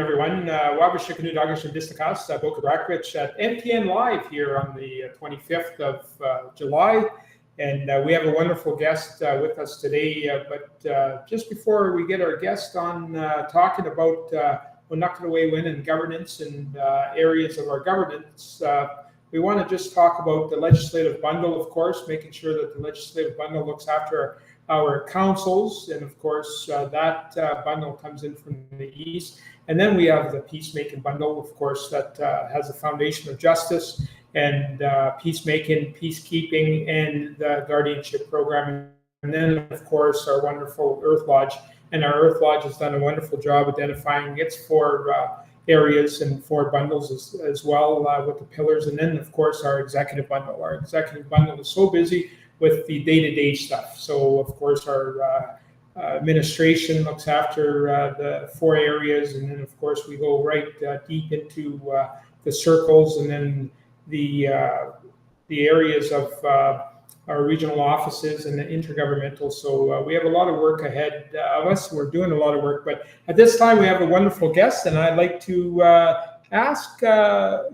everyone. Wabashikanu Dagashan Distakas, Kubrakovich at MTNLIve here on the 25th of July. And we have a wonderful guest with us today. But just before we get our guest on talking about Onakadaway and governance and areas of our governance, we want to just talk about the legislative bundle, of course, making sure that the legislative bundle looks after our councils, and of course that bundle comes in from the east. And then we have the peacemaking bundle, of course, that has a foundation of justice and peacemaking, peacekeeping, and the guardianship program. And then, of course, our wonderful Earth Lodge. And our Earth Lodge has done a wonderful job identifying its four areas and four bundles as well with the pillars. And then, of course, our executive bundle. Our executive bundle is so busy with the day-to-day stuff. So, of course, our administration looks after the four areas, and then, of course, we go right deep into the circles, and then the areas of our regional offices and the intergovernmental. So we have a lot of work ahead of us. We're doing a lot of work, but at this time we have a wonderful guest, and I'd like to ask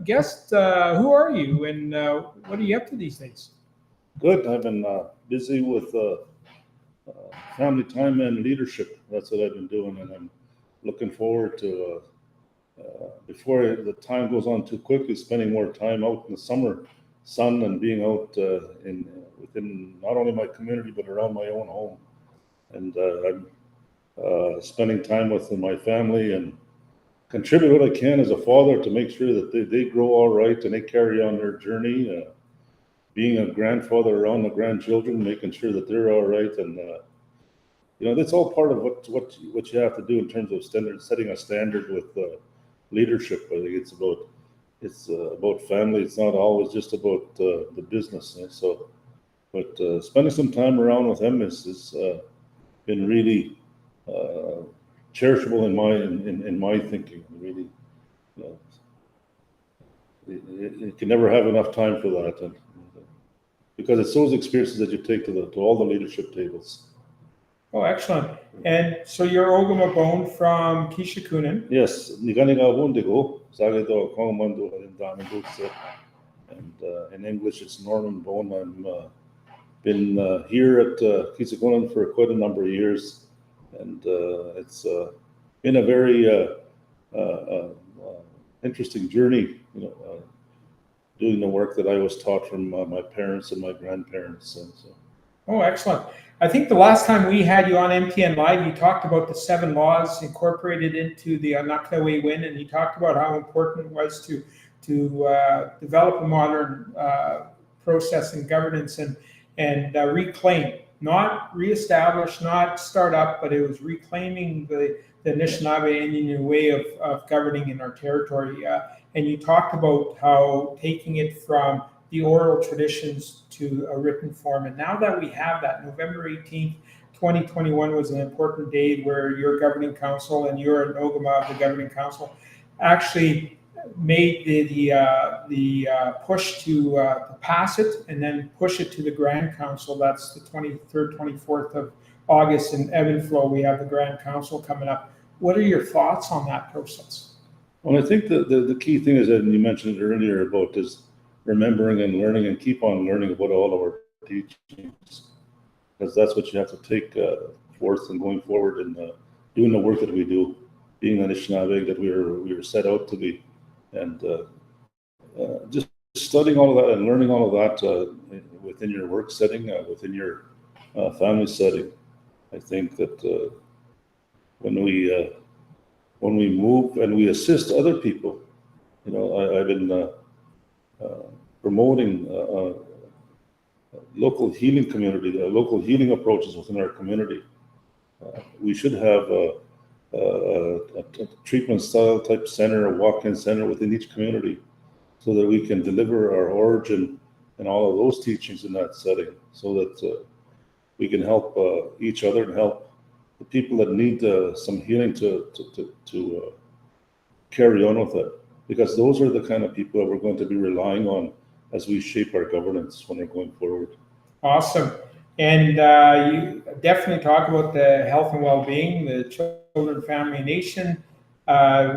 guest, who are you, and what are you up to these days? Good. I've been busy with family time and leadership. That's what I've been doing, and I'm looking forward to, before the time goes on too quickly, spending more time out in the summer sun and being out within not only my community but around my own home. And I'm spending time with my family and contribute what I can as a father to make sure that they grow all right and they carry on their journey. Being a grandfather around the grandchildren, making sure that they're all right, and that's all part of what you have to do in terms of setting a standard with leadership. I think it's about family. It's not always just about the business. But spending some time around with them has been really cherishable in my thinking. Really, you can never have enough time for that. And, because it's those experiences that you take to all the leadership tables. Oh, excellent. And so you're Ogema Bone from Kishakunan. Yes. And in English, it's Norman Bone. I've been here at Kishakunan for quite a number of years. And it's been a very interesting journey, doing the work that I was taught from my parents and my grandparents. And so. Oh, excellent. I think the last time we had you on MTNLIve, you talked about the 7 laws incorporated into the Onakadaway Win, and you talked about how important it was to develop a modern process and governance and reclaim, not reestablish, not start up, but it was reclaiming the Anishinaabe Indian way of governing in our territory. And you talked about how taking it from the oral traditions to a written form. And now that we have that, November 18th, 2021 was an important day where your governing council, and you're an Ogema of the governing council, actually made the push to pass it and then push it to the Grand Council. That's the 23rd, 24th of August in Evanflow. We have the Grand Council coming up. What are your thoughts on that process? Well, I think the key thing is that you mentioned it earlier about is remembering and learning and keep on learning about all of our teachings, because that's what you have to take forth and going forward and doing the work that we do, being an Anishinaabe that we were set out to be, and just studying all of that and learning all of that within your work setting, within your family setting. I think that when we move and we assist other people, I've been promoting local healing community, local healing approaches within our community. We should have a treatment style type center, a walk-in center within each community, so that we can deliver our origin and all of those teachings in that setting, so that we can help each other and help the people that need some healing to carry on with it, because those are the kind of people that we're going to be relying on as we shape our governance when we're going forward. Awesome. And you definitely talk about the health and well-being, the children, family, nation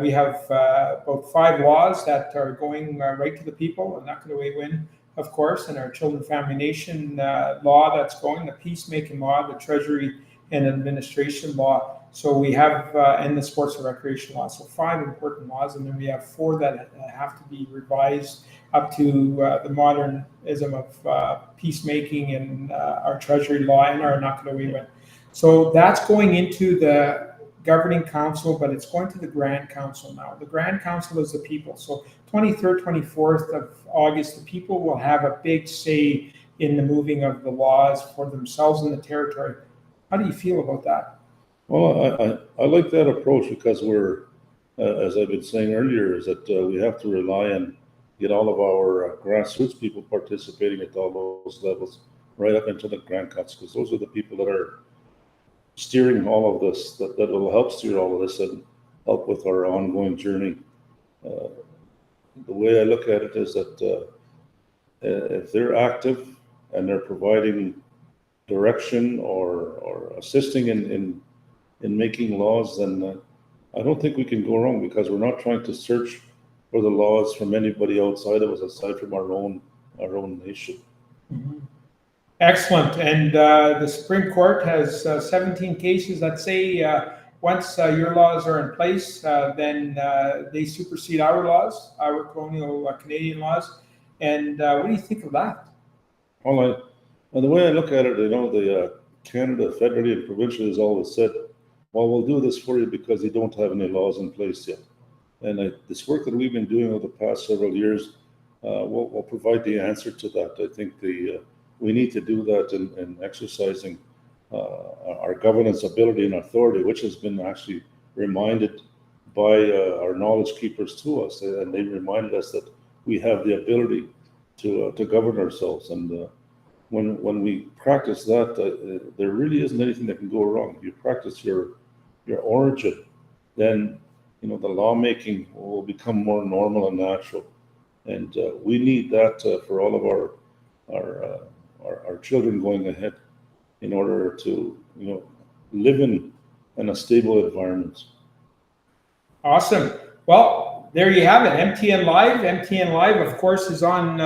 We have about 5 laws that are going right to the people, and Nakanaway win, of course, and our Children Family Nation law that's going, the peacemaking law, the Treasury and Administration law. So we have, and the Sports and Recreation law. So 5 important laws, and then we have 4 that have to be revised up to the modernism of peacemaking and our Treasury law and our Nakanaway win. So that's going into the governing council, but it's going to the Grand Council now. The Grand Council is the people. So 23rd, 24th of August, the people will have a big say in the moving of the laws for themselves in the territory. How do you feel about that? Well, I like that approach because we're, as I've been saying earlier, is that we have to rely on get all of our grassroots people participating at all those levels, right up into the Grand Council, because those are the people that are steering all of this, that will help steer all of this and help with our ongoing journey. The way I look at it is that if they're active and they're providing direction or assisting in making laws, then I don't think we can go wrong, because we're not trying to search for the laws from anybody outside of us, aside from our own nation. Mm-hmm. Excellent. And the Supreme Court has 17 cases that say once your laws are in place, then they supersede our laws, our colonial Canadian laws. And what do you think of that? Well, the way I look at it, the Canada federally and provincially has always said, well, we'll do this for you because you don't have any laws in place yet. And this work that we've been doing over the past several years will provide the answer to that. I think we need to do that in exercising our governance ability and authority, which has been actually reminded by our knowledge keepers to us. And they reminded us that we have the ability to govern ourselves. And when we practice that, there really isn't anything that can go wrong. If you practice your origin, then the lawmaking will become more normal and natural. And we need that for all of our children going ahead, in order to live in a stable environment. Awesome. Well, there you have it. MTNLIve. MTNLIve, of course, is on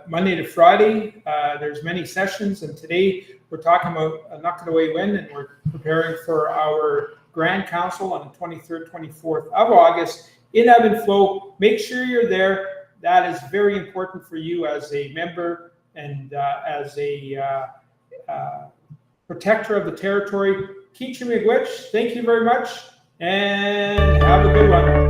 Monday to Friday. There's many sessions, and today we're talking about a Nakanaway win, and we're preparing for our Grand Council on the 23rd, 24th of August in Ebb and Flow. Make sure you're there. That is very important for you as a member and as a protector of the territory. Kichi Miigwech, thank you very much, and have a good one.